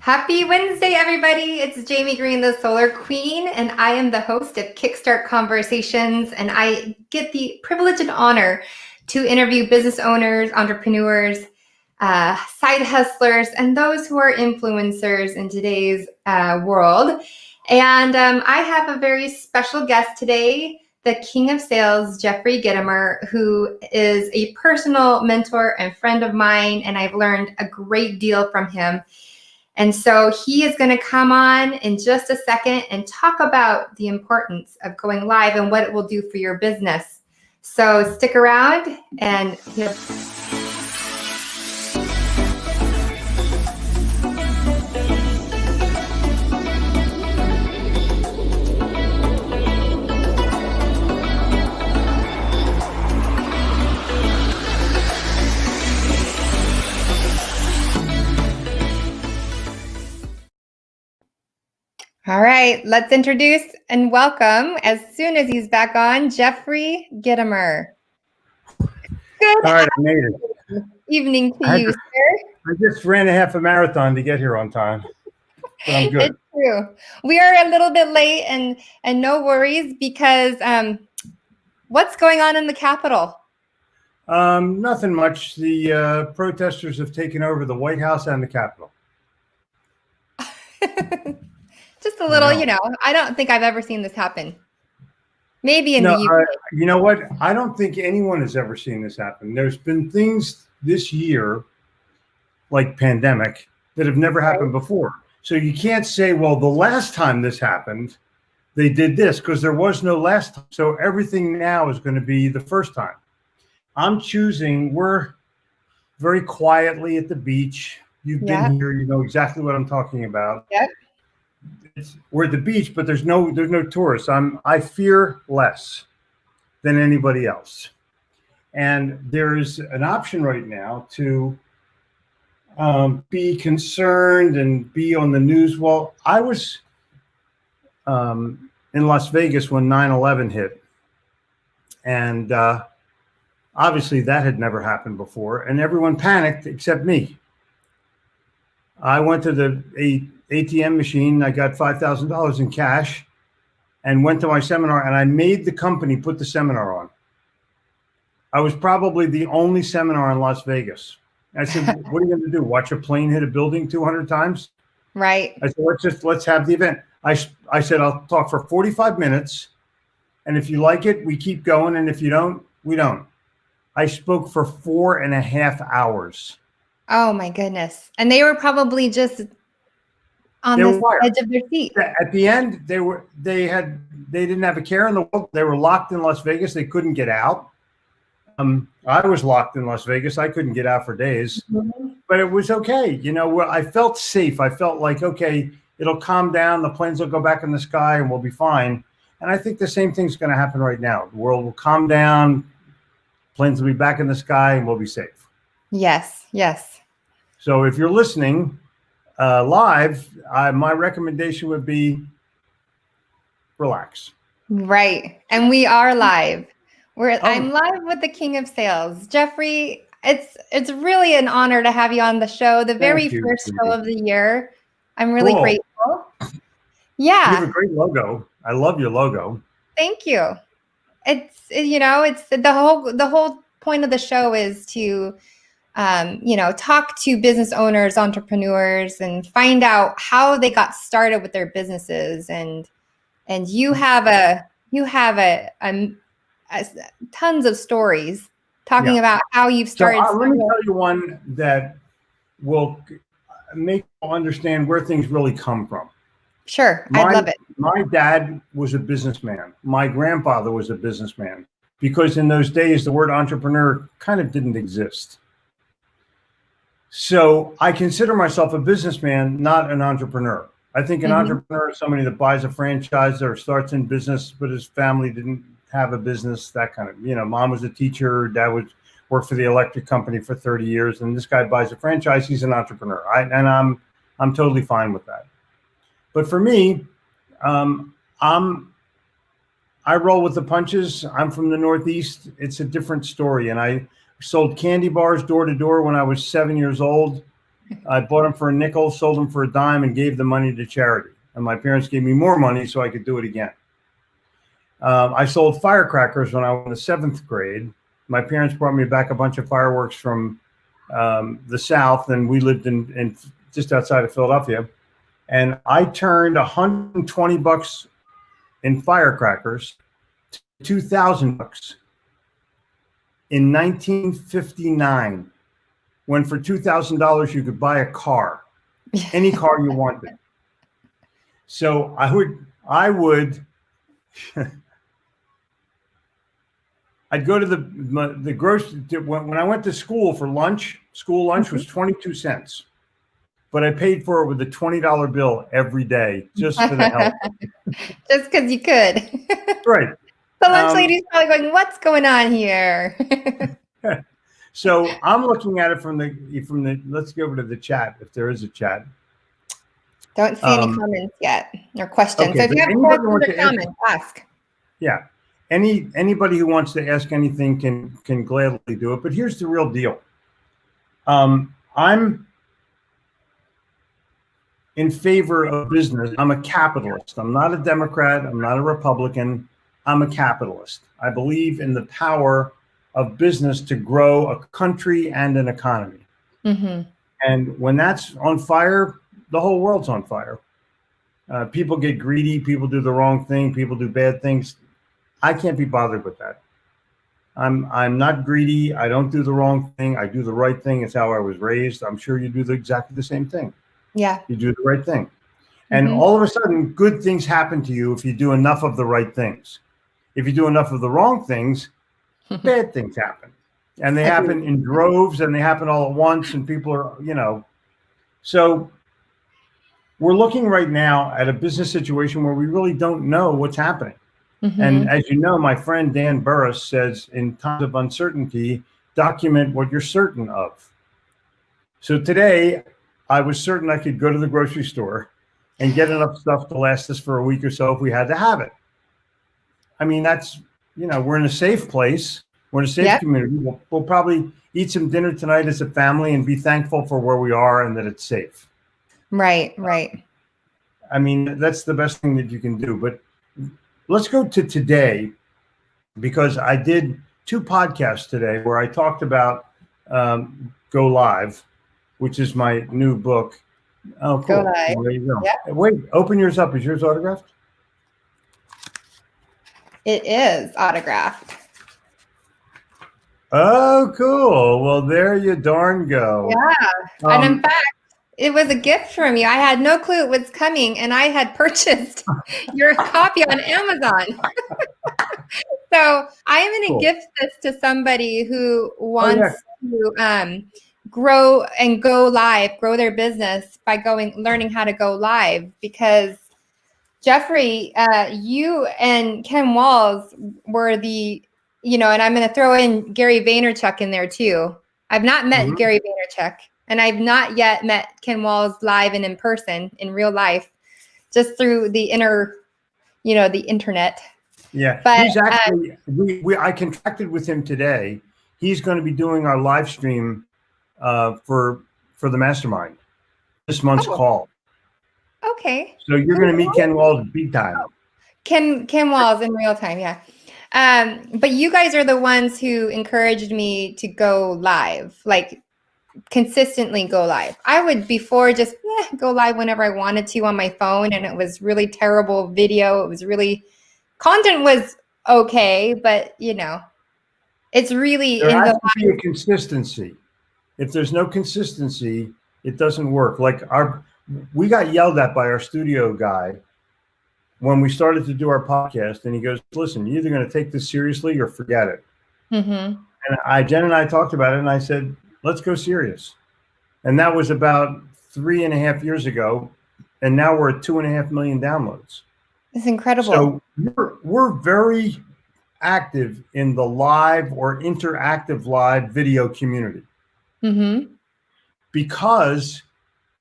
Happy Wednesday, everybody. It's Jamie Green, the Solar Queen, and I am the host of Kickstart Conversations, and I get the privilege and honor to interview business owners, entrepreneurs, side hustlers, and those who are influencers in today's world. And I have a very special guest today, the King of Sales, Jeffrey Gitomer, who is a personal mentor and friend of mine, and I've learned a great deal from him. And so he is going to come on in just a second and talk about the importance of going live and what it will do for your business. So stick around and All right, let's introduce and welcome, as soon as he's back on, Jeffrey Gitomer. Good All right, I made it. Evening to you, sir. I just ran a half a marathon to get here on time, but I'm good. It's true. We are a little bit late, and no worries, because what's going on in the Capitol? Nothing much. The protesters have taken over the White House and the Capitol. Just a little, I don't think I've ever seen this happen. Maybe in the UK. You know what? I don't think anyone has ever seen this happen. There's been things this year, like pandemic, that have never happened before. So you can't say, well, the last time this happened, they did this, because there was no last time. So everything now is going to be the first time. We're very quietly at the beach. You've been here, you know exactly what I'm talking about. Yep. We're at the beach, but there's no tourists. I fear less than anybody else. And there's an option right now to be concerned and be on the news. Well, I was in Las Vegas when 9/11 hit. And obviously that had never happened before. And everyone panicked except me. I went to the ATM machine. I got $5,000 in cash and went to my seminar, and I made the company put the seminar on. I was probably the only seminar in Las Vegas. I said, what are you going to do? Watch a plane hit a building 200 times? Right. I said, let's have the event. I said, I'll talk for 45 minutes. And if you like it, we keep going. And if you don't, we don't. I spoke for 4.5 hours. Oh my goodness. And they were probably just on the edge of their seat. At the end, they didn't have a care in the world. They were locked in Las Vegas. They couldn't get out. I was locked in Las Vegas. I couldn't get out for days, but it was okay. I felt safe. I felt like, okay, it'll calm down. The planes will go back in the sky and we'll be fine. And I think the same thing's going to happen right now. The world will calm down. Planes will be back in the sky and we'll be safe. Yes. Yes. So if you're listening live, my recommendation would be relax. Right. And we are live. I'm live with the King of Sales. Jeffrey, it's really an honor to have you on the show. The very first show of the year. I'm really grateful. Yeah. You have a great logo. I love your logo. Thank you. It's the whole point of the show is to talk to business owners, entrepreneurs, and find out how they got started with their businesses. And you have tons of stories talking about how you've started. So, let me tell you one that will make you understand where things really come from. Sure, I'd love it. My dad was a businessman. My grandfather was a businessman, because in those days, the word entrepreneur kind of didn't exist. So I consider myself a businessman, not an entrepreneur. I think an entrepreneur is somebody that buys a franchise or starts in business, but his family didn't have a business, that kind of, mom was a teacher, dad would work for the electric company for 30 years. And this guy buys a franchise. He's an entrepreneur. I'm totally fine with that. But for me, I roll with the punches. I'm from the Northeast. It's a different story. And I sold candy bars door to door when I was 7 years old. I bought them for a nickel, sold them for a dime, and gave the money to charity. And my parents gave me more money so I could do it again. I sold firecrackers when I was in the 7th grade. My parents brought me back a bunch of fireworks from the South, and we lived in just outside of Philadelphia. And I turned $120 in firecrackers to $2,000 in 1959, when for $2,000 you could buy a car, any car you wanted. So I would I'd go to the grocery when I went to school for lunch. School lunch was 22 cents, but I paid for it with a $20 bill every day just for the help. Just because you could. Right. The lunch lady's probably going, "What's going on here?" So I'm looking at it from the. Let's go over to the chat if there is a chat. Don't see any comments yet or questions. Okay, so if you have questions or comments, ask. Yeah. Anybody who wants to ask anything can gladly do it. But here's the real deal. I'm in favor of business. I'm a capitalist. I'm not a Democrat. I'm not a Republican. I'm a capitalist. I believe in the power of business to grow a country and an economy. Mm-hmm. And when that's on fire, the whole world's on fire. People get greedy. People do the wrong thing. People do bad things. I can't be bothered with that. I'm not greedy. I don't do the wrong thing. I do the right thing. It's how I was raised. I'm sure you do exactly the same thing. Yeah. You do the right thing. And all of a sudden, good things happen to you if you do enough of the right things. If you do enough of the wrong things, bad things happen. And they happen in droves, and they happen all at once, and people are, So we're looking right now at a business situation where we really don't know what's happening. Mm-hmm. And as you know, my friend Dan Burris says, in times of uncertainty, document what you're certain of. So today, I was certain I could go to the grocery store and get enough stuff to last us for a week or so if we had to have it. I mean, that's, we're in a safe place. We're in a safe community. We'll probably eat some dinner tonight as a family and be thankful for where we are and that it's safe. Right. I mean, that's the best thing that you can do. But let's go to today, because I did 2 podcasts today where I talked about Go Live, which is my new book. Oh, cool. Go Live. There you go. Yep. Wait, open yours up. Is yours autographed? It is autographed. Oh, cool. Well, there you darn go. Yeah. And in fact, it was a gift from you. I had no clue it was coming, and I had purchased your copy on Amazon. So I am going to gift this to somebody who wants to grow and go live, grow their business by learning how to go live. Because Jeffrey, you and Ken Walls were the, and I'm going to throw in Gary Vaynerchuk in there too. I've not met Gary Vaynerchuk, and I've not yet met Ken Walls live and in person, in real life, just through the the internet. Yeah, but he's actually, I contracted with him today. He's going to be doing our live stream for the mastermind, this month's call. Okay. So you're going to meet Ken Walls big time. Ken Walls in real time, yeah. But you guys are the ones who encouraged me to go live, like consistently go live. I would before just go live whenever I wanted to on my phone, and it was really terrible video. It was really, content was okay, but it's really there has to be a consistency. If there's no consistency, it doesn't work. Like we got yelled at by our studio guy when we started to do our podcast, and he goes, "Listen, you're either going to take this seriously or forget it." Mm-hmm. And Jen and I talked about it, and I said, "Let's go serious." And that was about 3.5 years ago, and now we're at 2.5 million downloads. It's incredible. So we're very active in the live or interactive live video community. Mm-hmm. Because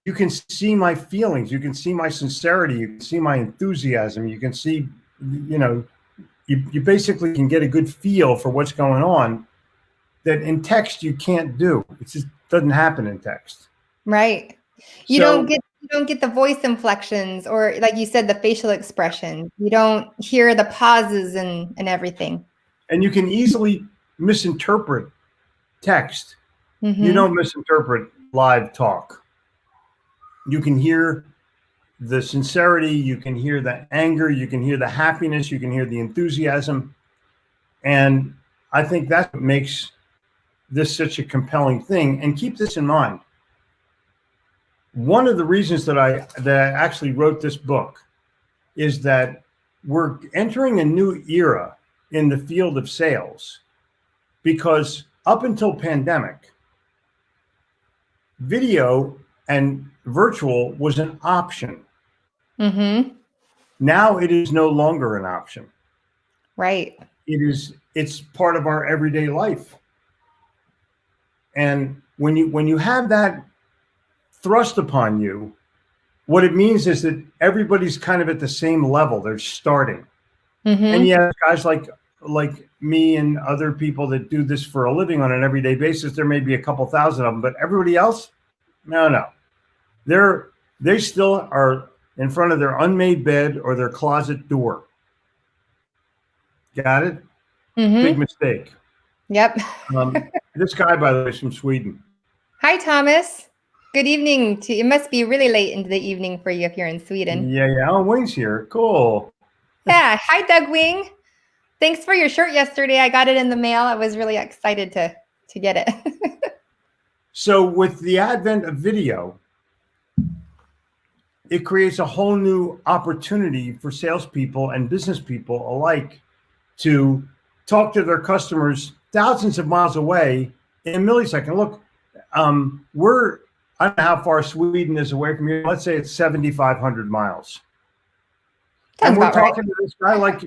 you can see my feelings, you can see my sincerity, you can see my enthusiasm, you can see, you basically can get a good feel for what's going on that in text you can't do. It just doesn't happen in text. Right. You So, don't get the voice inflections or like you said, the facial expression. You don't hear the pauses and everything. and you can easily misinterpret text. You Mm-hmm. don't misinterpret live talk. You can hear the sincerity, you can hear the anger, you can hear the happiness, you can hear the enthusiasm. And I think that's what makes this such a compelling thing. And keep this in mind. One of the reasons that I actually wrote this book is that we're entering a new era in the field of sales, because up until pandemic, video and virtual was an option. Mm-hmm. Now it is no longer an option. Right. It's part of our everyday life. And when you have that thrust upon you, what it means is that everybody's kind of at the same level. They're starting. And Mm-hmm. yeah, guys like me and other people that do this for a living on an everyday basis, there may be a couple thousand of them, but everybody else, no. They still are in front of their unmade bed or their closet door. Got it? Big Mm-hmm. mistake. Yep. This guy, by the way, is from Sweden. Hi, Thomas. Good evening to you. It must be really late into the evening for you if you're in Sweden. Yeah. Oh, Wayne's here. Cool. Yeah. Hi, Doug Wing. Thanks for your shirt yesterday. I got it in the mail. I was really excited to get it. So with the advent of video, it creates a whole new opportunity for salespeople and business people alike to talk to their customers thousands of miles away in a millisecond. Look, I don't know how far Sweden is away from here. Let's say it's 7,500 miles. Sounds And we're about right. talking to this guy like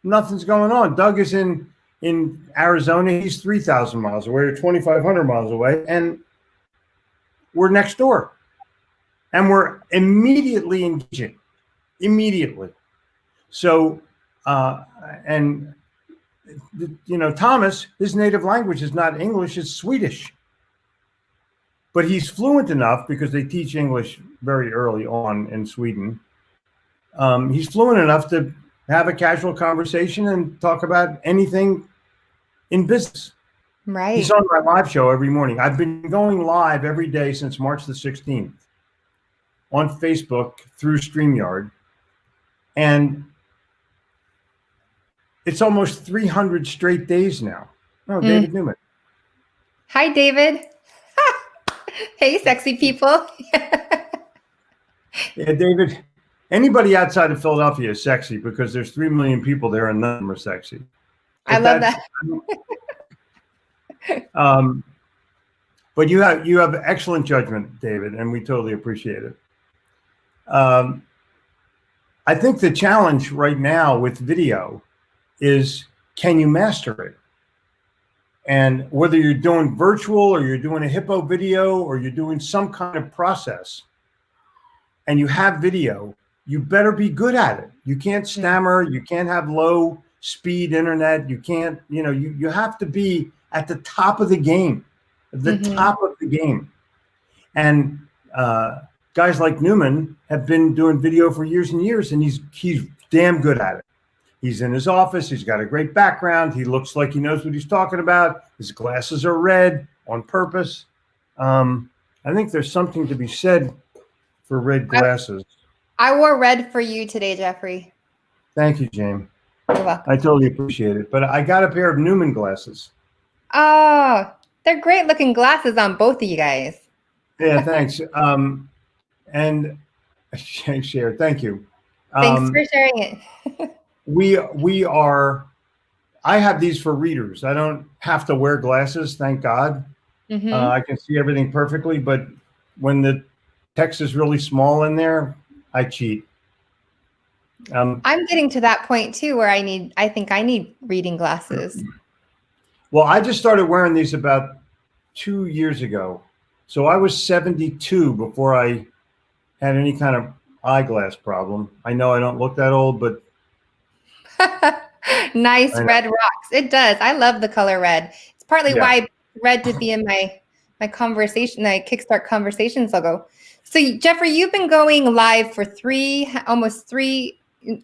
nothing's going on. Doug is in Arizona. He's 3,000 miles away or 2,500 miles away. And we're next door. And we're immediately engaging. Immediately. So, and, Thomas, his native language is not English, it's Swedish. But he's fluent enough, because they teach English very early on in Sweden. He's fluent enough to have a casual conversation and talk about anything in business. Right. He's on my live show every morning. I've been going live every day since March the 16th on Facebook through StreamYard. And it's almost 300 straight days now. Oh, David Newman. Hi, David. Hey, sexy people. Yeah, David. Anybody outside of Philadelphia is sexy, because there's 3 million people there and none of them are sexy. I love that. But you have excellent judgment, David, and we totally appreciate it. I think the challenge right now with video is, can you master it? And whether you're doing virtual or you're doing a hippo video or you're doing some kind of process and you have video, you better be good at it. You can't stammer. You can't have low speed internet. You can't, you have to be at the top of the game, top of the game. And guys like Newman have been doing video for years and years, and he's damn good at it. He's in his office. He's got a great background. He looks like he knows what he's talking about. His glasses are red on purpose. I think there's something to be said for red glasses. I wore red for you today, Jeffrey. Thank you, Jane. You're welcome. I totally appreciate it. But I got a pair of Newman glasses. Oh, they're great looking glasses on both of you guys. Yeah, thanks. And share. Thank you. Thanks for sharing it. I have these for readers. I don't have to wear glasses, thank God. I can see everything perfectly, but when the text is really small in there, I cheat. I'm getting to that point too, where I think I need reading glasses. Well, I just started wearing these about 2 years ago. So I was 72 before I had any kind of eyeglass problem. I know I don't look that old, but nice red rocks. It does. I love the color red. It's partly why red to be in my my conversation, my Kickstart Conversations logo. So Jeffrey, you've been going live for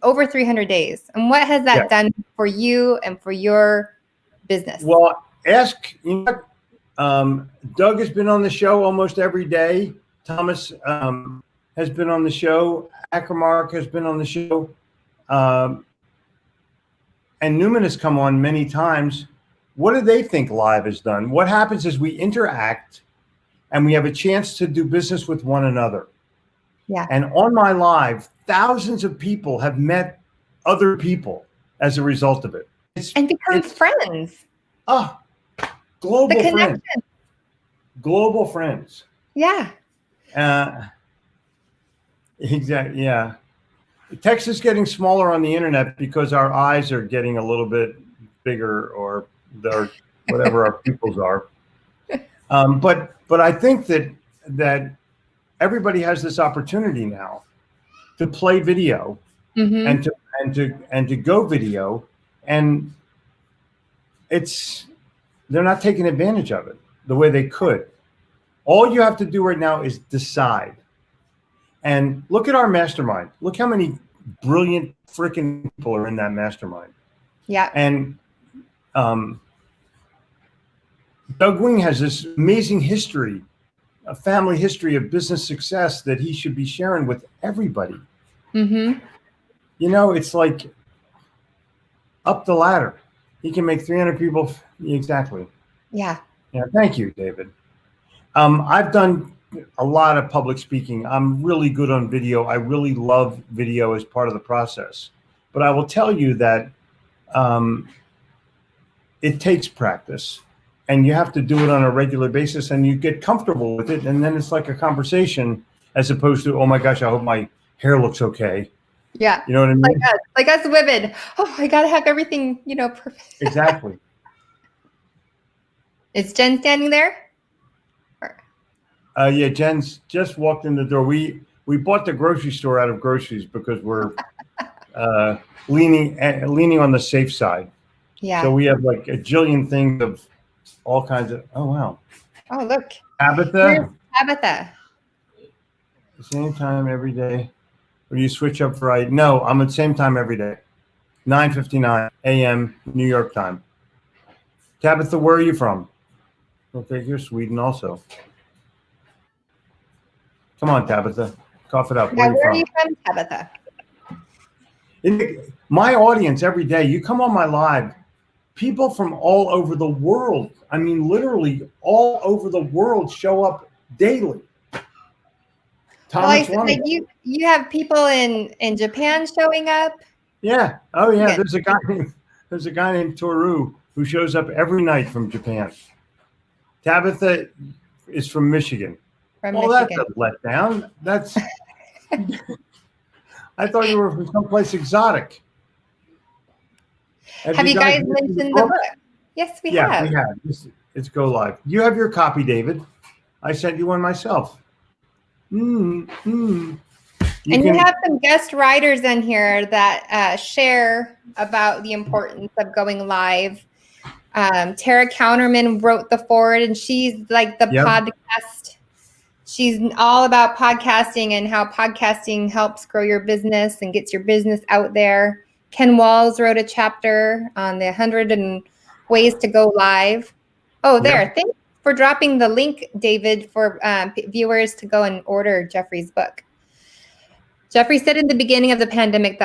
over 300 days. And what has that done for you and for your business? Well, Doug has been on the show almost every day. Thomas has been on the show. Ackermark has been on the show. And Newman has come on many times. What do they think live has done? What happens is we interact and we have a chance to do business with one another. Yeah. And on my live, thousands of people have met other people as a result of it. And become friends. Oh, global friends. Global friends. Yeah. Exactly. Yeah. Text is getting smaller on the internet because our eyes are getting a little bit bigger, or whatever our pupils are. But I think that everybody has this opportunity now to play video and to go video, and they're not taking advantage of it the way they could. All you have to do right now is decide. And look at our mastermind. Look how many brilliant freaking people are in that mastermind. Yeah. And Doug Wing has this amazing history, a family history of business success that he should be sharing with everybody. Mm-hmm. You know, it's like up the ladder. He can make 300 people. Exactly. Yeah. Yeah. Thank you, David. I've done a lot of public speaking. I'm really good on video. I really love video as part of the process. But I will tell you that it takes practice, and you have to do it on a regular basis, and you get comfortable with it. And then it's like a conversation as opposed to, oh my gosh, I hope my hair looks okay. Yeah. You know what I mean? Like us women. Oh, I got to have everything, perfect. Exactly. Is Jen standing there? Yeah, Jen's just walked in the door. We bought the grocery store out of groceries because we're leaning on the safe side. Yeah. So we have like a jillion things of all kinds of. Oh wow. Oh look. Tabitha. Where's Tabitha? Same time every day. Or do you switch up for No, I'm at the same time every day. 9:59 a.m. New York time. Tabitha, where are you from? Okay, you're Sweden also. Come on, Tabitha. Cough it up. Yeah, where are you from, Tabitha? My audience every day, you come on my live, people from all over the world, I mean, literally all over the world show up daily. You have people in Japan showing up? Yeah. Oh, yeah. There's a guy named Toru who shows up every night from Japan. Tabitha is from Michigan. That's a letdown. I thought you were from someplace exotic. Have you guys mentioned the book? Yes, we have. Yeah, we have. It's go live. You have your copy, David. I sent you one myself. You have some guest writers in here that share about the importance of going live. Tara Counterman wrote the foreword, and she's like the podcast. She's all about podcasting and how podcasting helps grow your business and gets your business out there. Ken Walls wrote a chapter on the 100 ways to go live. Oh, there. Thanks for dropping the link, David, for viewers to go and order Jeffrey's book. Jeffrey said in the beginning of the pandemic,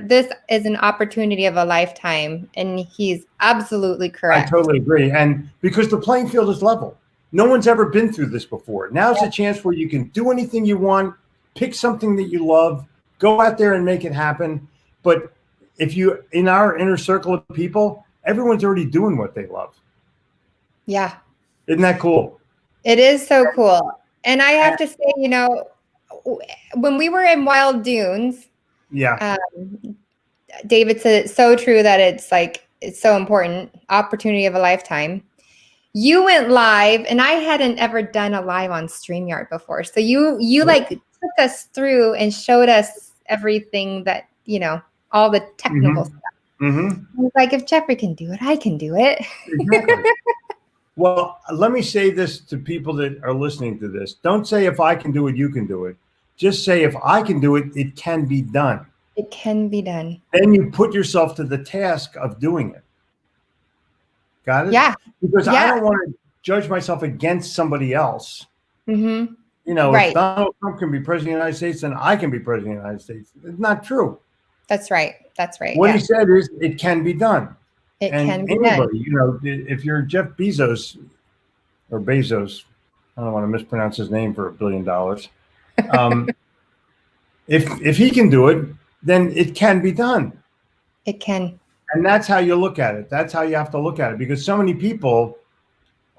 this is an opportunity of a lifetime, and he's absolutely correct. I totally agree. And because the playing field is level. No one's ever been through this before. Now's a chance where you can do anything you want, pick something that you love, go out there and make it happen. But in our inner circle of people, everyone's already doing what they love. Yeah. Isn't that cool? It is so cool. And I have to say, when we were in Wild Dunes, David said it's so true that it's so important, opportunity of a lifetime. You went live, and I hadn't ever done a live on StreamYard before. So you took us through and showed us everything that, all the technical stuff. Mm-hmm. I was like, if Jeffrey can do it, I can do it. Exactly. Well, let me say this to people that are listening to this. Don't say if I can do it, you can do it. Just say if I can do it, it can be done. It can be done. Then you put yourself to the task of doing it. Got it? Yeah. Because I Yeah. don't want to judge myself against somebody else. Mm-hmm. You know, Right. if Donald Trump can be president of the United States, then I can be president of the United States. It's not true. That's right. That's right. What Yeah. he said is it can be done. It And can be done. anybody, you know, if you're Jeff Bezos or Bezos, I don't want to mispronounce his name for $1 billion. If he can do it, then it can be done. It can. And that's how you look at it. That's how you have to look at it, because so many people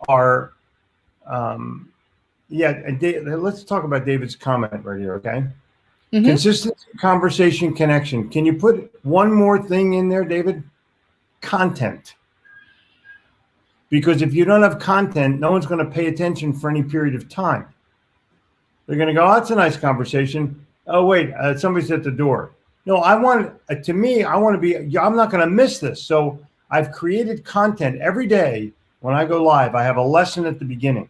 are, and let's talk about David's comment right here, okay? Mm-hmm. Consistency, conversation, connection. Can you put one more thing in there, David? Content. Because if you don't have content, no one's going to pay attention for any period of time. They're going to go, oh, that's a nice conversation. Oh, wait, somebody's at the door. No, I want to be, I'm not going to miss this. So I've created content every day. When I go live, I have a lesson at the beginning,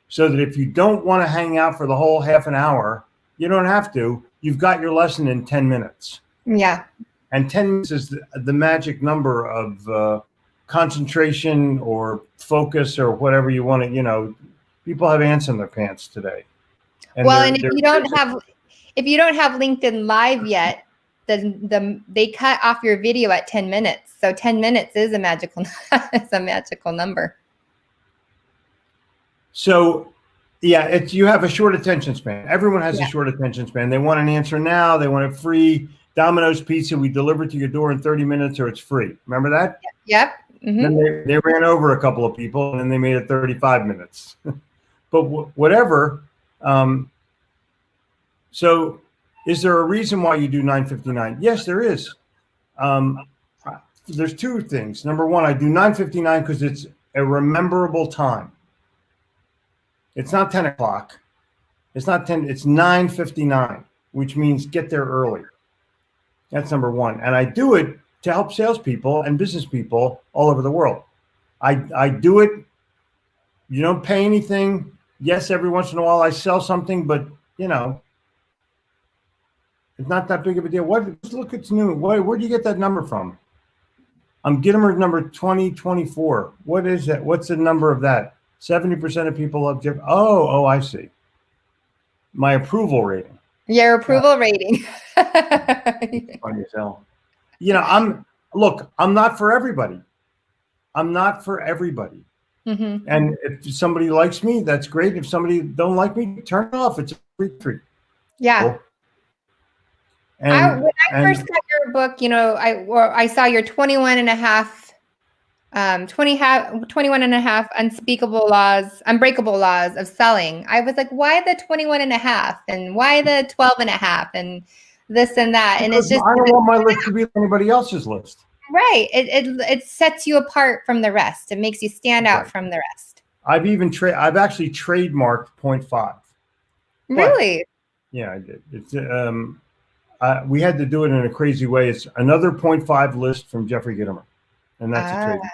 so that if you don't want to hang out for the whole half an hour, you don't have to. You've got your lesson in 10 minutes. Yeah. And 10 minutes is the magic number of concentration or focus or whatever you want to, you know. People have ants in their pants today. And if you don't have LinkedIn Live yet, then they cut off your video at 10 minutes. So 10 minutes is a magical number. So yeah, you have a short attention span. Everyone has a short attention span. They want an answer now. They want it free. Domino's Pizza, we deliver it to your door in 30 minutes or it's free. Remember that? Yep. Mm-hmm. Then they ran over a couple of people and then they made it 35 minutes. But whatever. So is there a reason why you do 9:59? Yes, there is. There's two things. Number one, I do 9:59 because it's a rememberable time. It's not 10 o'clock. It's not 10. It's 9:59, which means get there early. That's number one. And I do it to help salespeople and business people all over the world. I do it. You don't pay anything. Yes, every once in a while I sell something, but you know, it's not that big of a deal. Look, it's new. Where do you get that number from? I'm Gitomer number 2024. What is that? What's the number of that? 70% of people love Jeff. Oh, I see. My approval rating. Your approval rating. Funny as hell. You know, I'm not for everybody. I'm not for everybody. Mm-hmm. And if somebody likes me, that's great. If somebody don't like me, turn it off. It's a free treat. Yeah. Cool. When I first got your book, you know, I saw your 21 and a half unbreakable laws of selling. I was like, why the 21 and a half and why the 12 and a half and this and that? Because and it's just, I don't want my list to be like anybody else's list. Right. It sets you apart from the rest. It makes you stand out from the rest. I've actually trademarked 0.5. Really? Yeah, I did. It's we had to do it in a crazy way. It's another 0.5 list from Jeffrey Gitomer, and that's a trademark.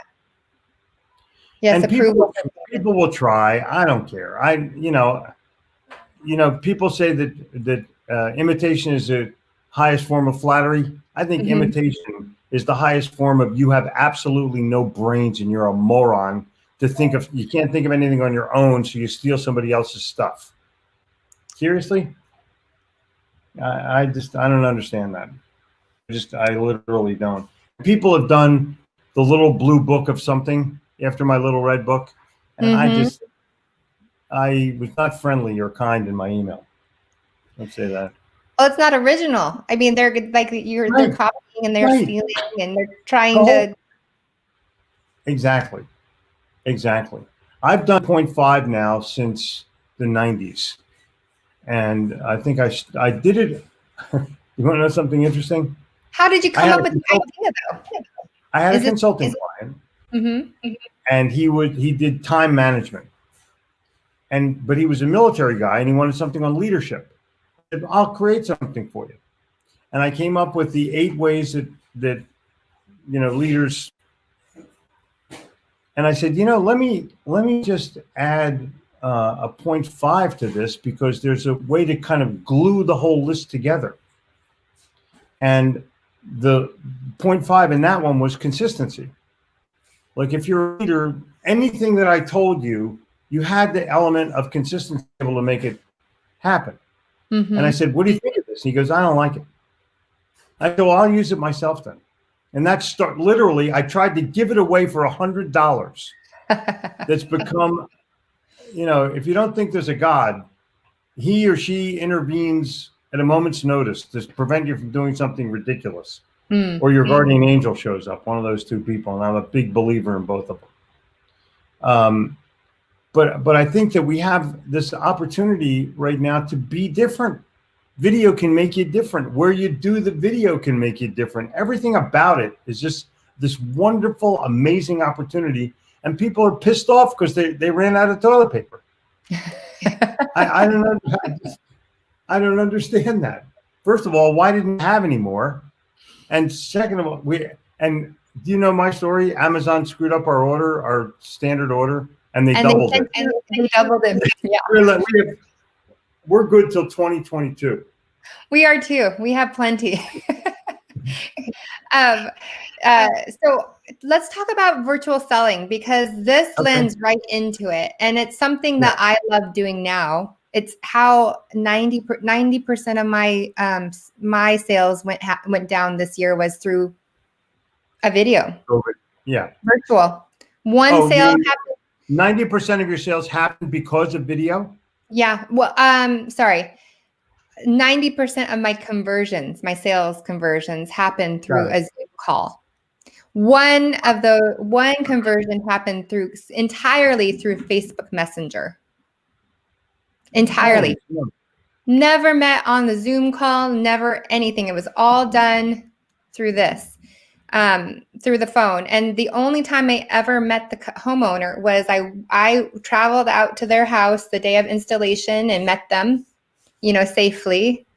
Yes, and people will try. I don't care. People say that imitation is the highest form of flattery. I think imitation is the highest form of you have absolutely no brains and you're a moron you can't think of anything on your own, so you steal somebody else's stuff. Seriously? I don't understand that. I literally don't. People have done the little blue book of something after my little red book, and I was not friendly or kind in my email. Let's say that. Well, it's not original. I mean, they're like they're copying and they're stealing and they're trying to. Exactly. I've done 0.5 now since the 90s. And I think I did it. You want to know something interesting? How did you come up with the idea, though? I had a consulting client, and he did time management, but he was a military guy, and he wanted something on leadership. I said, I'll create something for you, and I came up with the 8 ways that leaders. And I said, let me just add a 0.5 to this, because there's a way to kind of glue the whole list together. And the 0.5 in that one was consistency. Like, if you're a leader, anything that I told you, you had the element of consistency able to make it happen. Mm-hmm. And I said, what do you think of this? And he goes, I don't like it. I said, well, I'll use it myself then. And that's literally, I tried to give it away for $100. That's become, if you don't think there's a God, he or she intervenes at a moment's notice to prevent you from doing something ridiculous. Or your guardian angel shows up, one of those two people. And I'm a big believer in both of them. But I think that we have this opportunity right now to be different. Video can make you different. Where you do the video can make you different. Everything about it is just this wonderful, amazing opportunity. And people are pissed off because they ran out of toilet paper. I don't understand that. First of all, why didn't we have any more? And second of all, do you know my story? Amazon screwed up our standard order, and they doubled it. And they doubled it. Yeah. We're good till 2022. We are too. We have plenty. So let's talk about virtual selling, because this lends right into it. And it's something that I love doing now. It's how 90% of my sales went down this year was through a video. Yeah. Virtual. One sale happened. 90% of your sales happened because of video? Yeah. Well, sorry. 90% of my sales conversions happened through a Zoom call. One conversion happened entirely through Facebook Messenger. Entirely. Never met on the Zoom call, never anything. It was all done through this, through the phone. And the only time I ever met the homeowner was I traveled out to their house the day of installation and met them, safely.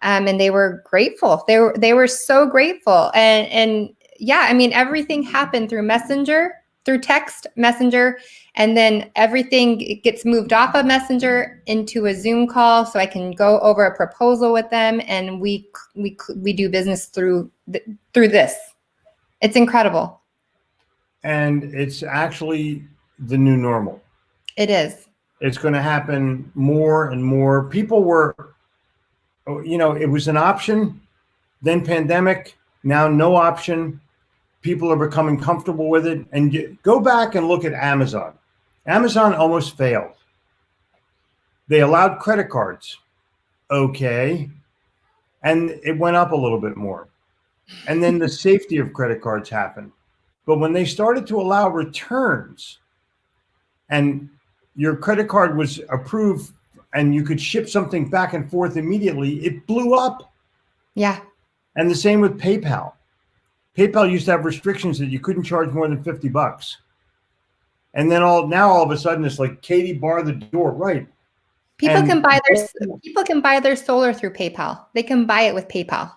And they were grateful. They were so grateful. And yeah, I mean, everything happened through Messenger, through text, Messenger, and then everything gets moved off of Messenger into a Zoom call, so I can go over a proposal with them, and we do business through this. It's incredible. And it's actually the new normal. It is. It's going to happen more and more. People were, it was an option, then pandemic, now no option. People are becoming comfortable with it. And go back and look at Amazon. Amazon almost failed. They allowed credit cards. Okay. And it went up a little bit more. And then the safety of credit cards happened. But when they started to allow returns, and your credit card was approved and you could ship something back and forth immediately, it blew up. Yeah. And the same with PayPal. PayPal used to have restrictions that you couldn't charge more than $50. And then now all of a sudden it's like, Katie, bar the door. Right. People can buy their solar through PayPal. They can buy it with PayPal.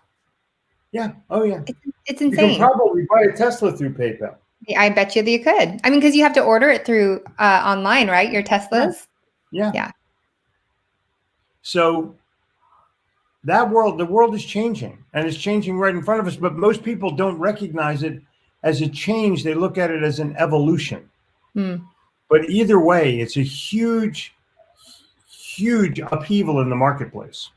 Yeah. Oh yeah. It's insane. You can probably buy a Tesla through PayPal. I bet you could. I mean, because you have to order it through online, right? Your Teslas. Yeah. So the world is changing, and it's changing right in front of us. But most people don't recognize it as a change. They look at it as an evolution. But either way, it's a huge, huge upheaval in the marketplace.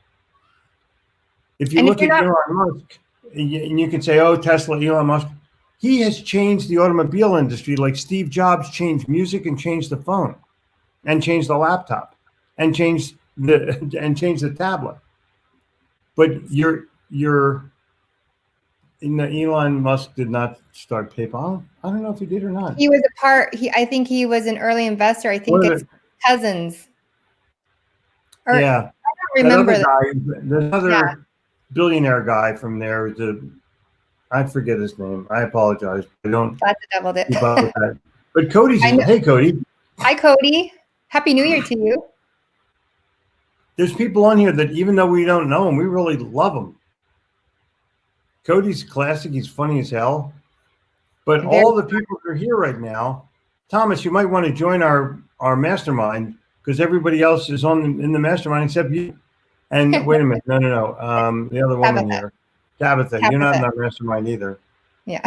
If you look at Elon Musk, and you can say, oh, Tesla, Elon Musk, he has changed the automobile industry like Steve Jobs changed music and changed the phone and changed the laptop and changed the tablet. But Elon Musk did not start PayPal. I don't know if he did or not. He was I think he was an early investor. I think it's cousins. Yeah. I don't remember the other billionaire guy from there, I forget his name. I apologize. I don't. That's a double dip. Keep up with that. But Cody's. Hey, Cody. Hi, Cody. Happy New Year to you. There's people on here that even though we don't know them, we really love them. Cody's classic. He's funny as hell. But all the people that are here right now, Thomas, you might want to join our mastermind because everybody else is in the mastermind except you. And wait a minute, no. The other woman here, Tabitha, you're not in our mastermind either. Yeah.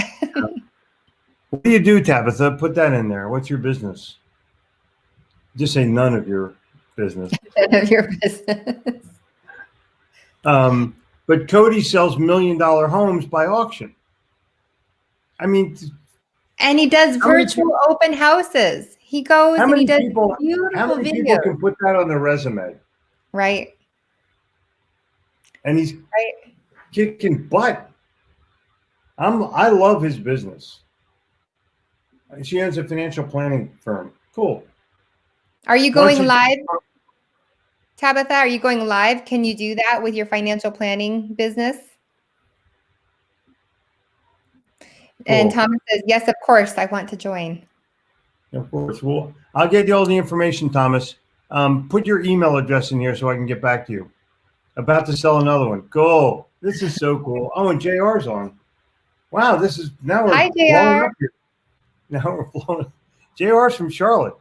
What do you do, Tabitha? Put that in there. What's your business? Just say none of your business. None of your business. But Cody sells $1 million homes by auction. I mean, and he does virtual open houses. He goes and he does beautiful how many videos. People can put that on their resume? Right. And he's kicking butt. I love his business. She owns a financial planning firm. Cool. Are you going live, Tabitha? Are you going live? Can you do that with your financial planning business? Cool. And Thomas says, yes, of course, I want to join. Of course. Well, I'll get you all the information, Thomas. Put your email address in here so I can get back to you. About to sell another one. Cool. This is so cool. Oh, and JR's on. Wow, now we're blowing up here. Now we're blowing up. JR's from Charlotte.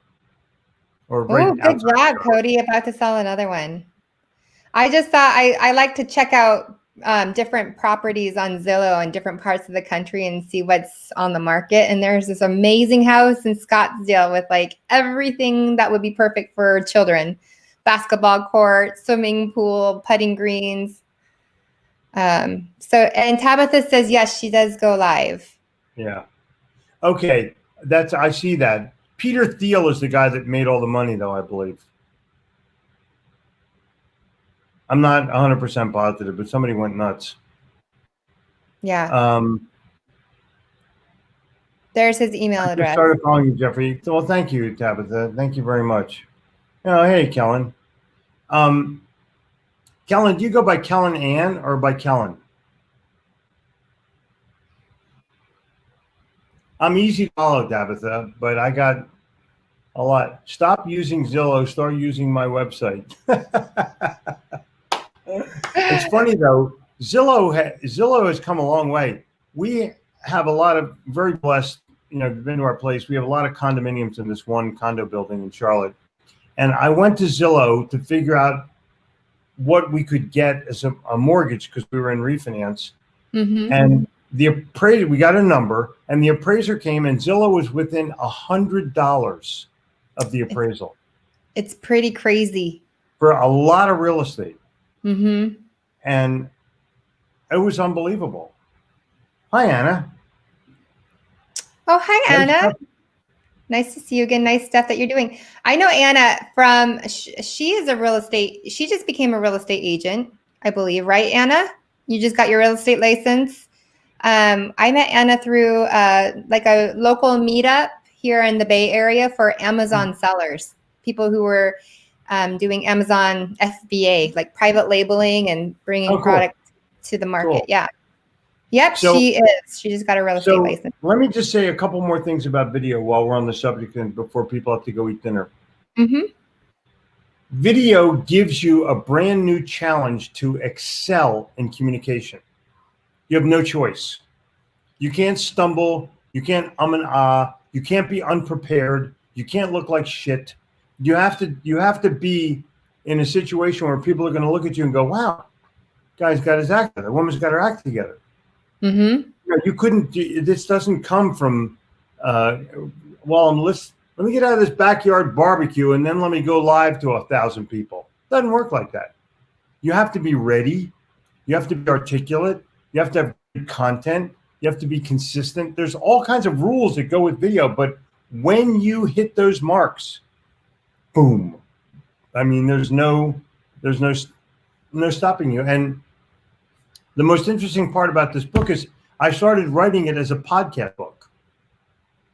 Oh, good job, Cody. About to sell another one. I just thought I like to check out different properties on Zillow in different parts of the country and see what's on the market. And there's this amazing house in Scottsdale with like everything that would be perfect for children. Basketball court, swimming pool, putting greens. And Tabitha says, yes, she does go live. Yeah. Okay. I see that. Peter Thiel is the guy that made all the money, though, I believe. I'm not 100% positive, but somebody went nuts. Yeah. There's his email address. I started calling you, Jeffrey. Well, thank you, Tabitha. Thank you very much. Oh, hey, Kellen. Kellen, do you go by Kellen Ann or by Kellen? I'm easy to follow, Tabitha, but I got a lot. Stop using Zillow. Start using my website. It's funny, though. Zillow has come a long way. We have a lot of very blessed, been to our place. We have a lot of condominiums in this one condo building in Charlotte. And I went to Zillow to figure out what we could get as a mortgage because we were in refinance. Mm-hmm. And we got a number, and the appraiser came, and Zillow was within $100 of the appraisal. It's pretty crazy for a lot of real estate. Mm-hmm. And it was unbelievable. Hi, Anna. Oh, hi, Anna. Nice to see you again. Nice stuff that you're doing. I know Anna she is a real estate. She just became a real estate agent, I believe, right, Anna? You just got your real estate license. I met Anna through like a local meetup here in the Bay Area for Amazon sellers, people who were doing Amazon FBA, like private labeling and bringing product to the market. Cool. Yeah. Yep, so, she is. She just got a real estate license. Let me just say a couple more things about video while we're on the subject and before people have to go eat dinner. Mm-hmm. Video gives you a brand new challenge to excel in communication. You have no choice. You can't stumble. You can't and ah. You can't be unprepared. You can't look like shit. You have to be in a situation where people are going to look at you and go, "Wow, guy's got his act together. The woman's got her act together." Mm-hmm. You couldn't. This doesn't come from. Let me get out of this backyard barbecue and then let me go live to 1,000 people. Doesn't work like that. You have to be ready. You have to be articulate. You have to have good content. You have to be consistent. There's all kinds of rules that go with video, but when you hit those marks, boom. I mean, there's no stopping you. And the most interesting part about this book is I started writing it as a podcast book.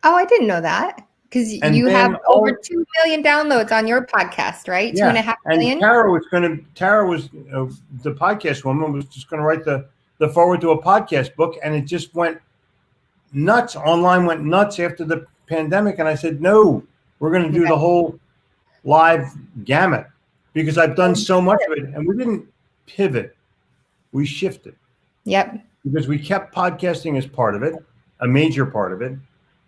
Oh, I didn't know that. Because you have over 2 million downloads on your podcast, right? Yeah. 2.5 million. And Tara was the podcast woman was just going to write the forward to a podcast book, and it just went nuts. Online went nuts after the pandemic, and I said, no, we're going to do the whole live gamut because I've done so much of it, and we didn't pivot. We shifted. Yep. Because we kept podcasting as part of it, a major part of it,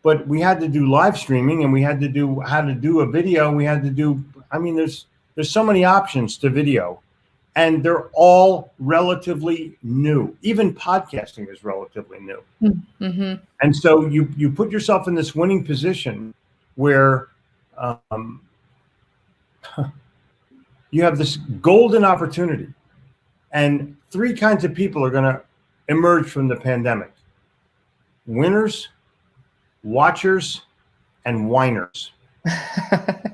but we had to do live streaming, and we had to do how to do a video. We had to do, I mean, there's so many options to video, and they're all relatively new. Even podcasting is relatively new. Mm-hmm. And so you put yourself in this winning position where you have this golden opportunity, and three kinds of people are going to emerge from the pandemic: winners, watchers, and whiners.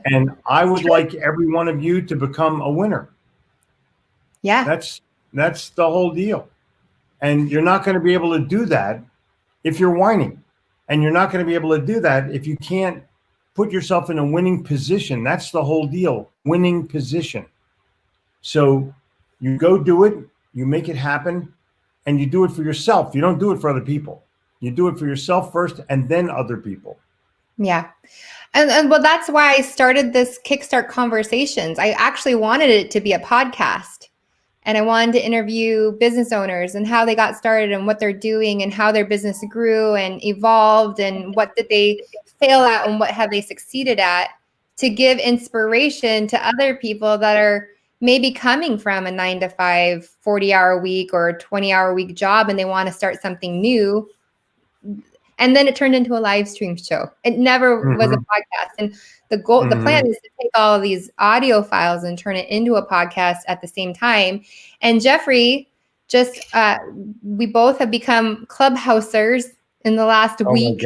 And I would like every one of you to become a winner. Yeah. That's the whole deal. And you're not going to be able to do that if you're whining. And you're not going to be able to do that if you can't put yourself in a winning position. That's the whole deal. Winning position. So you go do it, you make it happen, and you do it for yourself. You don't do it for other people. You do it for yourself first and then other people. Yeah. And well, that's why I started this Kickstart Conversations. I actually wanted it to be a podcast. And I wanted to interview business owners and how they got started and what they're doing and how their business grew and evolved and what did they fail at and what have they succeeded at, to give inspiration to other people that are maybe coming from a 9-to-5, 40-hour week or 20-hour week job, and they want to start something new. And then it turned into a live stream show. It never was a podcast. And the goal, the plan is to take all of these audio files and turn it into a podcast at the same time. And Jeffrey, just we both have become clubhousers in the last week.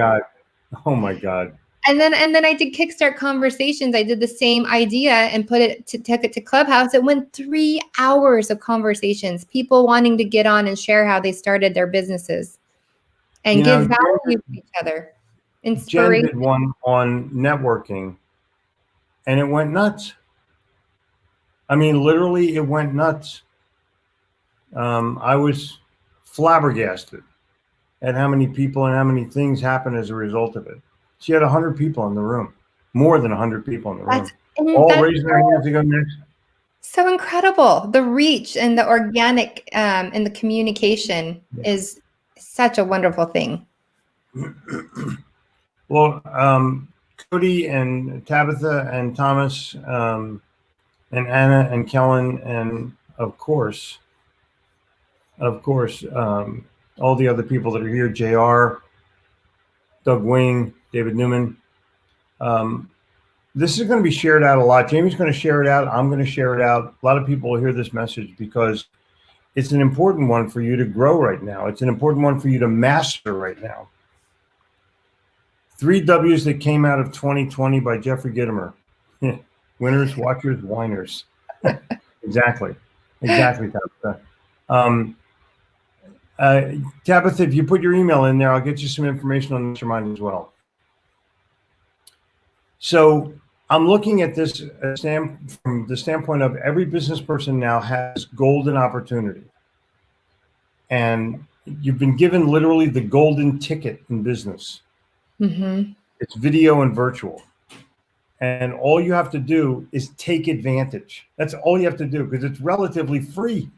Oh my God. And then I did Kickstart Conversations. I did the same idea and took it to Clubhouse. It went 3 hours of conversations, people wanting to get on and share how they started their businesses and give value to each other. Inspiration. Jen did one on networking, and it went nuts. I mean, literally, it went nuts. I was flabbergasted at how many people and how many things happened as a result of it. She had 100 people in the room, more than 100 people in the room, all raising their hands to go next. So incredible. The reach and the organic and the communication is such a wonderful thing. Well, Cody and Tabitha and Thomas and Anna and Kellen and of course, all the other people that are here, JR, Doug Wing, David Newman. This is going to be shared out a lot. Jamie's going to share it out. I'm going to share it out. A lot of people will hear this message because it's an important one for you to grow right now. It's an important one for you to master right now. 3 W's that came out of 2020 by Jeffrey Gitomer. Winners, watchers, whiners. Exactly, Tabitha. Tabitha, if you put your email in there, I'll get you some information on Mastermind as well. So I'm looking at this from the standpoint of every business person now has golden opportunity. And you've been given literally the golden ticket in business. Mm-hmm. It's video and virtual. And all you have to do is take advantage. That's all you have to do because it's relatively free.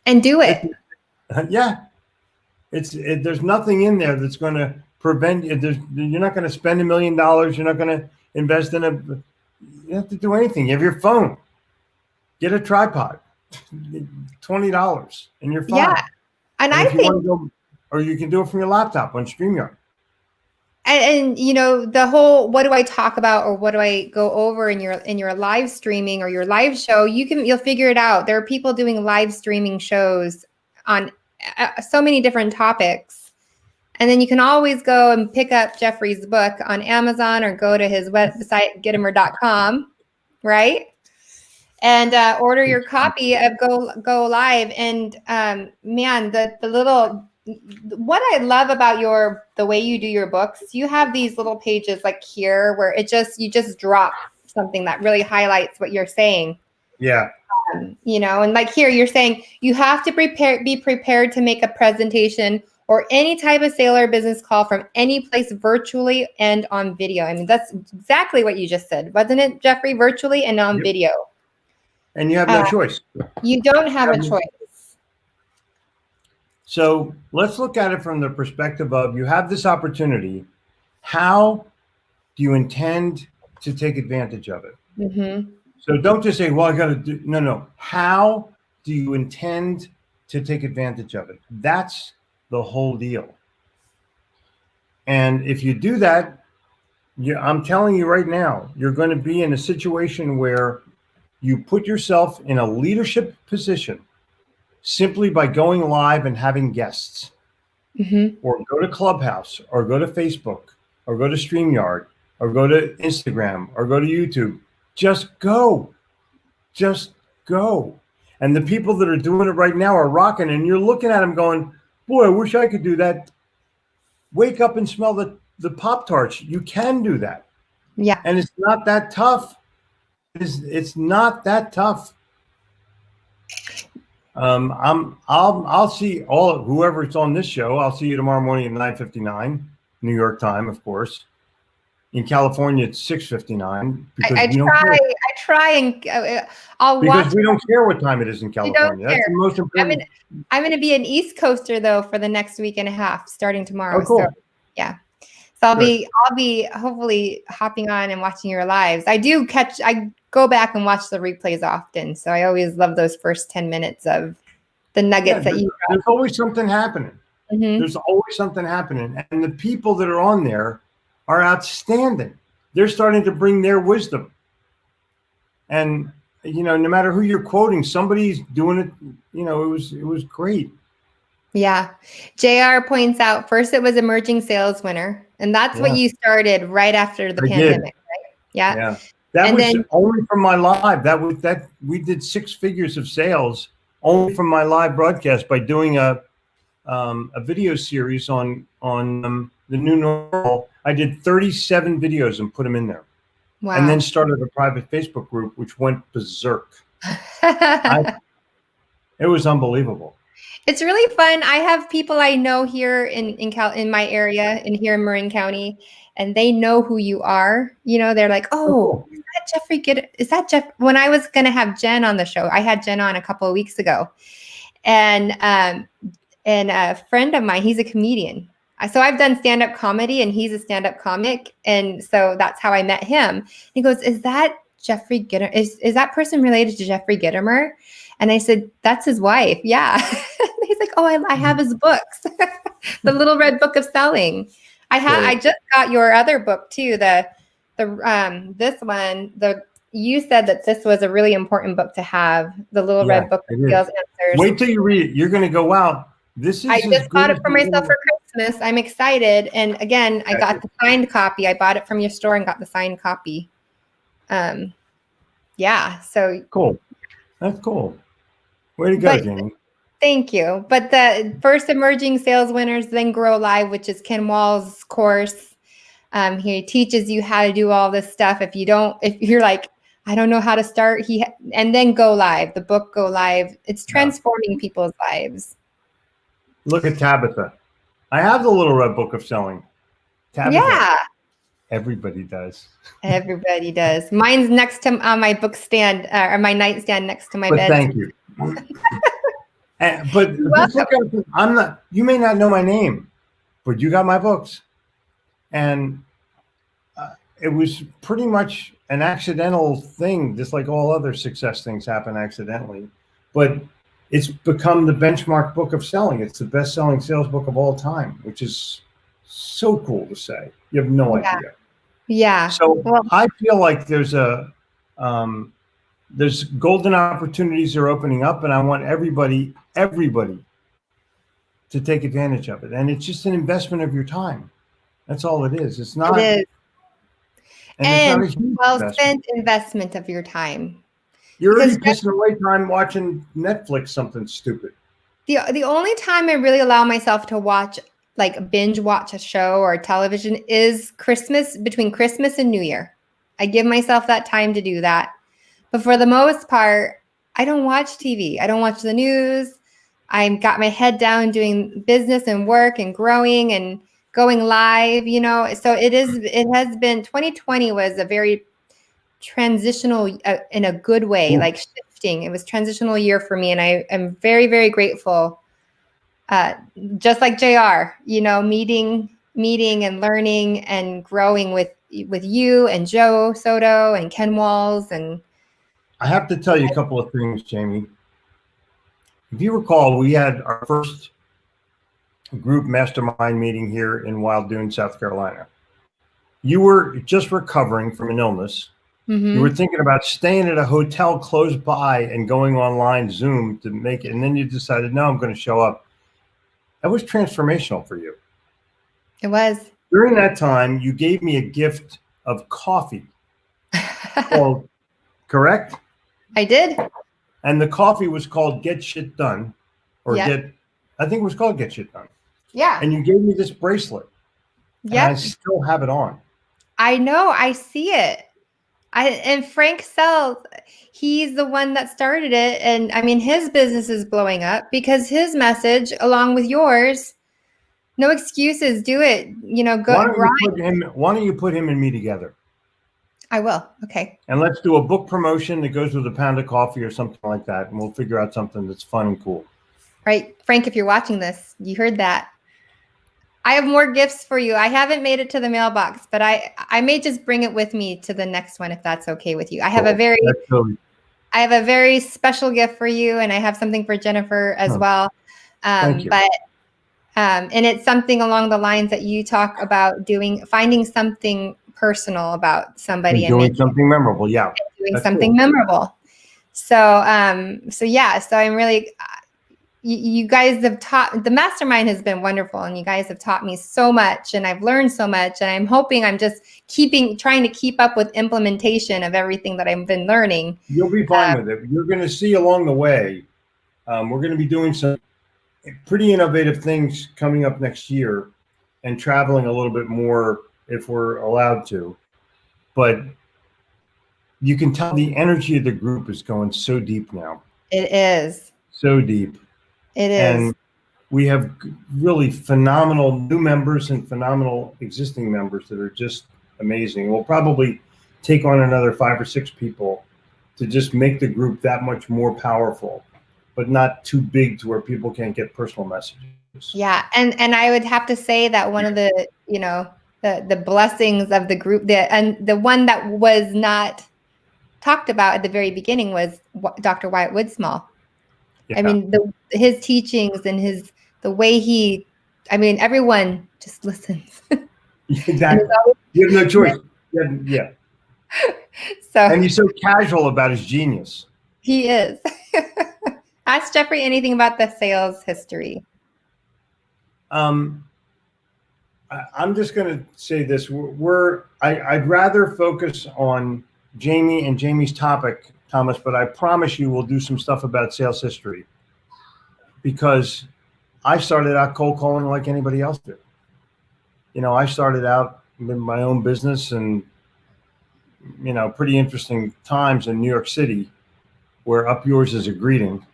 And do it. Yeah. There's nothing in there that's going to prevent you. You're not going to spend $1 million. You're not going to invest in you have to do anything. You have your phone. Get a tripod. $20 and you're fine. Yeah. And I think, or you can do it from your laptop on StreamYard. And you know, the whole, what do I talk about or what do I go over in your live streaming or your live show, you'll figure it out. There are people doing live streaming shows on so many different topics. And then you can always go and pick up Jeffrey's book on Amazon or go to his website, Gitomer.com, right? And order your copy of Go Live. And man, the little, what I love about the way you do your books, you have these little pages like here where you just drop something that really highlights what you're saying. Yeah. And like here, you're saying you have to be prepared to make a presentation or any type of sale or business call from any place virtually and on video. I mean, that's exactly what you just said, wasn't it, Jeffrey? Virtually and on video. And you have no choice. You don't have a choice. So let's look at it from the perspective of you have this opportunity How do you intend to take advantage of it? Mm-hmm. So don't just say, well, I got to do, no. How do you intend to take advantage of it? That's the whole deal. And if you do that, I'm telling you right now, you're going to be in a situation where you put yourself in a leadership position simply by going live and having guests, Mm-hmm. or go to Clubhouse, or go to Facebook, or go to StreamYard, or go to Instagram, or go to YouTube. Just go. Just go. And the people that are doing it right now are rocking, and you're looking at them going, boy, I wish I could do that. Wake up and smell the Pop-Tarts. You can do that. Yeah. And it's not that tough. It's not that tough. I'll see whoever's on this show. I'll see you tomorrow morning at 9:59, New York time, of course. In California, it's 6:59 because I we don't care. I try and I'll Because watch. we don't care what time it is in We don't California. That's care. the most important. I'm gonna be an East Coaster though for the next week and a half, starting tomorrow. Oh, cool. So yeah. So I'll Good. be hopefully hopping on and watching your lives. I go back and watch the replays often. So I always love those first 10 minutes of the nuggets that you There's always something happening. Mm-hmm. There's always something happening. And the people that are on there are outstanding. They're starting to bring their wisdom. And no matter who you're quoting, somebody's doing it. It was great. Yeah. JR points out first it was emerging sales winner. And that's what you started right after the pandemic, right? Yeah. Yeah. That was only from my live. That we did 6 figures of sales only from my live broadcast by doing a video series on the new normal. I did 37 videos and put them in there. Wow. And then started a private Facebook group, which went berserk. It was unbelievable. It's really fun. I have people I know here in my area and here in Marin County, and they know who you are. They're like, oh, is that Jeffrey? Is that Jeff? When I was going to have Jen on the show, I had Jen on a couple of weeks ago, and a friend of mine, he's a comedian. So I've done stand-up comedy, and he's a stand-up comic, and so that's how I met him. He goes, "Is that Jeffrey Gitomer? Is that person related to Jeffrey Gitomer?" And I said, "That's his wife." Yeah. He's like, "Oh, I have his books, the Little Red Book of Selling." I just got your other book too. This one. You said that this was a really important book to have, the Little Red Book of Sales Answers. Wait till you read it. You're going to go, wow. I just bought it for myself for Christmas. I'm excited. And again, I got the signed copy. I bought it from your store and got the signed copy. Yeah. So cool. That's cool. Way to go, Jamie. Thank you. But the first emerging sales winners, then grow live, which is Ken Wall's course. He teaches you how to do all this stuff. If you're like, I don't know how to start, and then go live. The book Go Live. It's transforming people's lives. Look at Tabitha. I have the Little Red Book of Selling. Tabitha. Yeah. Everybody does. Everybody does. Mine's next to my book stand or my nightstand next to my bed. Thank you. But just look at, I'm not. You may not know my name, but you got my books, and it was pretty much an accidental thing, just like all other success things happen accidentally. But it's become the benchmark book of selling. It's the best-selling sales book of all time, which is so cool to say. You have no idea. Yeah. So I feel like there's golden opportunities are opening up, and I want everybody to take advantage of it. And it's just an investment of your time. That's all it is. It's not. It is. And it's not a spent investment of your time. You're already pissing away time watching Netflix, something stupid. The only time I really allow myself to binge watch a show or television is between Christmas and New Year. I give myself that time to do that. But for the most part, I don't watch TV. I don't watch the news. I've got my head down doing business and work and growing and going live, So it has been, 2020 was a very transitional in a good way, like shifting. It was transitional year for me. And I am very, very grateful. Just like JR, meeting meeting and learning and growing with you and Joe Soto and Ken Walls. And I have to tell you a couple of things, Jamie. If you recall, we had our first group mastermind meeting here in Wild Dune, South Carolina. You were just recovering from an illness. mm-hmm. You were thinking about staying at a hotel close by and going online Zoom to make it. And then you decided, no, I'm going to show up. That was transformational for you. It was. During that time, you gave me a gift of coffee. Called, correct? I did. And the coffee was called Get Shit Done. Or yep. I think it was called Get Shit Done. Yeah. And you gave me this bracelet. Yeah. And I still have it on. I know. I see it. And Frank Sells, he's the one that started it. And I mean, his business is blowing up because his message, along with yours, no excuses, do it. You know, go grind. Why don't you put him and me together? I will. Okay. And let's do a book promotion that goes with a pound of coffee or something like that. And we'll figure out something that's fun and cool. Right. Frank, if you're watching this, you heard that. I have more gifts for you. I haven't made it to the mailbox, but I may just bring it with me to the next one if that's okay with you. I have I have a very special gift for you, and I have something for Jennifer as well. Thank you. And it's something along the lines that you talk about finding something personal about somebody and doing something memorable. Yeah. Doing something memorable. So yeah, so I'm really, you guys have taught, the mastermind has been wonderful, and you guys have taught me so much, and I've learned so much, and I'm hoping I'm just trying to keep up with implementation of everything that I've been learning. You'll be fine with it. You're going to see along the way. We're going to be doing some pretty innovative things coming up next year and traveling a little bit more if we're allowed to. But you can tell the energy of the group is going so deep now. It is. So deep. It is. And we have really phenomenal new members and phenomenal existing members that are just amazing. We'll probably take on another 5 or 6 people to just make the group that much more powerful, but not too big to where people can't get personal messages. Yeah. And I would have to say that one of the, the blessings of the group, the one that was not talked about at the very beginning was Dr. Wyatt Woodsmall. Yeah. I mean, his teachings and the way everyone just listens. Exactly. You have no choice. Yeah. And he's so casual about his genius. He is. Ask Jeffrey anything about the sales history. I'm just going to say this. I'd rather focus on Jamie and Jamie's topic, Thomas, but I promise you we'll do some stuff about sales history, because I started out cold calling like anybody else did. I started out in my own business, and, pretty interesting times in New York City, where up yours is a greeting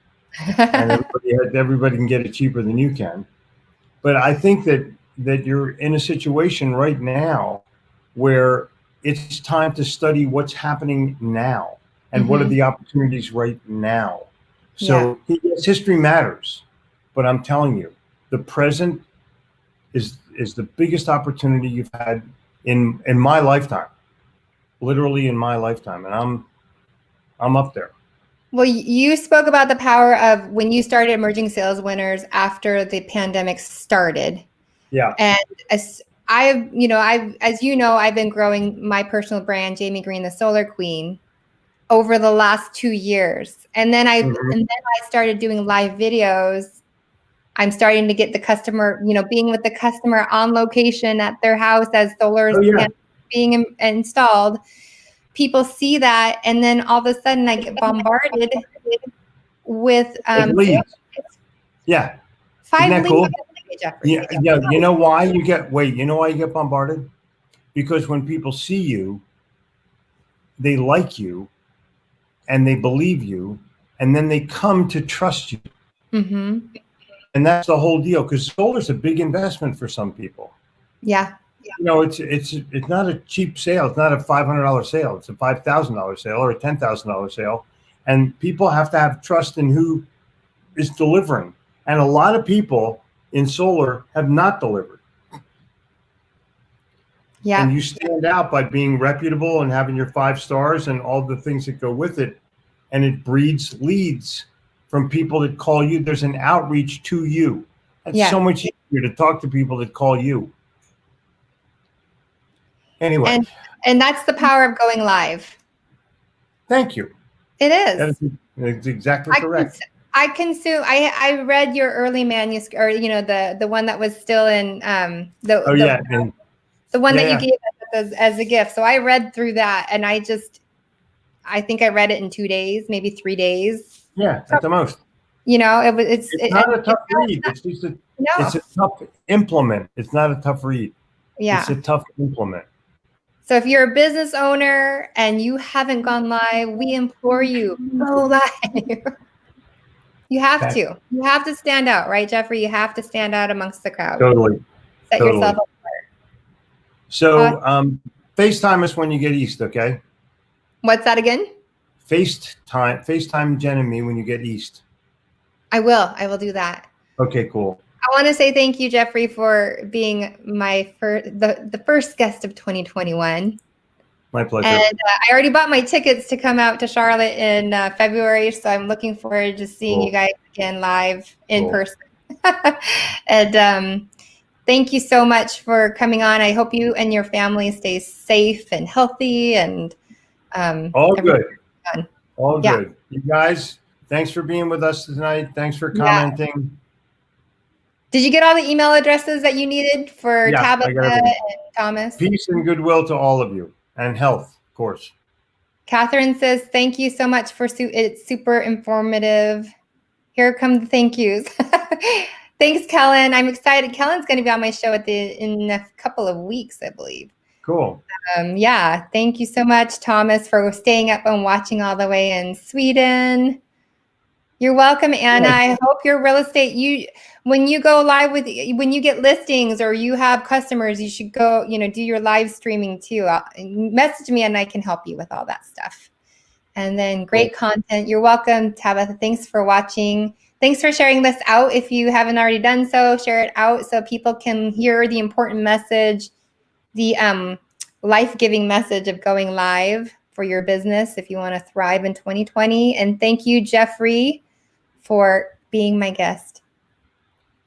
and everybody can get it cheaper than you can. But I think that you're in a situation right now where it's time to study what's happening now and what are the opportunities right now. So yes, history matters, but I'm telling you, the present is the biggest opportunity you've had in my lifetime, literally in my lifetime, and I'm up there. Well, you spoke about the power of when you started Emerging Sales Winners after the pandemic started. Yeah. And as I've been growing my personal brand, Jamie Green, the Solar Queen, over the last 2 years. And then I started doing live videos. I'm starting to get the customer, being with the customer on location at their house as solar is being installed. People see that, and then all of a sudden I get bombarded with leads. Yeah. 5 leads. Cool? Yeah. You know why you get bombarded? Because when people see you, they like you and they believe you, and then they come to trust you. Mm-hmm. And that's the whole deal, because solar is a big investment for some people. Yeah. It's not a cheap sale. It's not a $500 sale. It's a $5,000 sale or a $10,000 sale. And people have to have trust in who is delivering. And a lot of people in solar have not delivered. Yeah. And you stand out by being reputable and having your 5 stars and all the things that go with it. And it breeds leads from people that call you. There's an outreach to you. It's Yeah. so much easier to talk to people that call you. Anyway. And that's the power of going live. Thank you. It is. That's exactly correct. I read your early manuscript, or the one that was still in the one that you gave us as a gift. So I read through that, and I think I read it in 2 days, maybe 3 days. Yeah, at the most. It's not a tough read. It's just it's a tough implement. It's not a tough read. Yeah. It's a tough implement. So if you're a business owner and you haven't gone live, we implore you, go live. You have to. You have to stand out, right, Jeffrey? You have to stand out amongst the crowd. Totally. Set yourself apart. So FaceTime us when you get East, okay? What's that again? FaceTime Jen and me when you get East. I will do that. Okay, cool. I want to say thank you, Jeffrey, for being the first guest of 2021. My pleasure. And I already bought my tickets to come out to Charlotte in February, so I'm looking forward to seeing you guys again live in person. And thank you so much for coming on. I hope you and your family stay safe and healthy, and all good. All good. You guys, thanks for being with us tonight. Thanks for commenting. Yeah. Did you get all the email addresses that you needed for Tabitha and Thomas? Peace and goodwill to all of you, and health, of course. Catherine says, thank you so much for it's super informative. Here come the thank yous. Thanks, Kellen. I'm excited. Kellen's going to be on my show in a couple of weeks, I believe. Cool. Yeah. Thank you so much, Thomas, for staying up and watching all the way in Sweden. You're welcome, Anna. I hope your real estate, when you go live when you get listings or you have customers, you should go, do your live streaming too. Message me and I can help you with all that stuff. And then great content. You're welcome, Tabitha. Thanks for watching. Thanks for sharing this out. If you haven't already done so, share it out so people can hear the important message, the life-giving message of going live for your business if you want to thrive in 2020. And thank you, Jeffrey, for being my guest.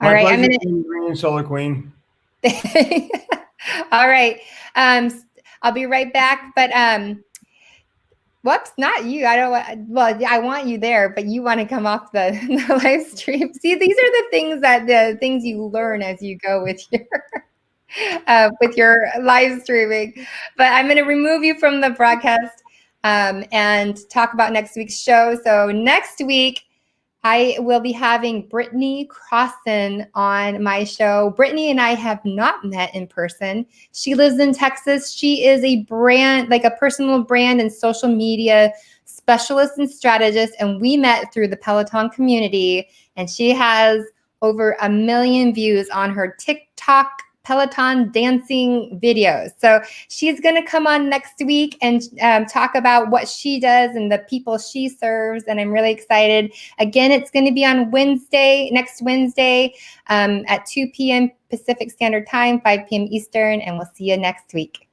All right, I'm gonna Solar Queen. All right, I'll be right back. But whoops, not you. I want you there, but you want to come off the live stream. See, these are the things you learn as you go with your live streaming. But I'm going to remove you from the broadcast and talk about next week's show. So next week, I will be having Brittany Crossan on my show. Brittany and I have not met in person. She lives in Texas. She is a brand, like a personal brand and social media specialist and strategist. And we met through the Peloton community. And she has over 1 million views on her TikTok Peloton dancing videos. So she's going to come on next week and talk about what she does and the people she serves. And I'm really excited. Again, it's going to be on next Wednesday at 2 p.m. Pacific Standard Time, 5 p.m. Eastern. And we'll see you next week.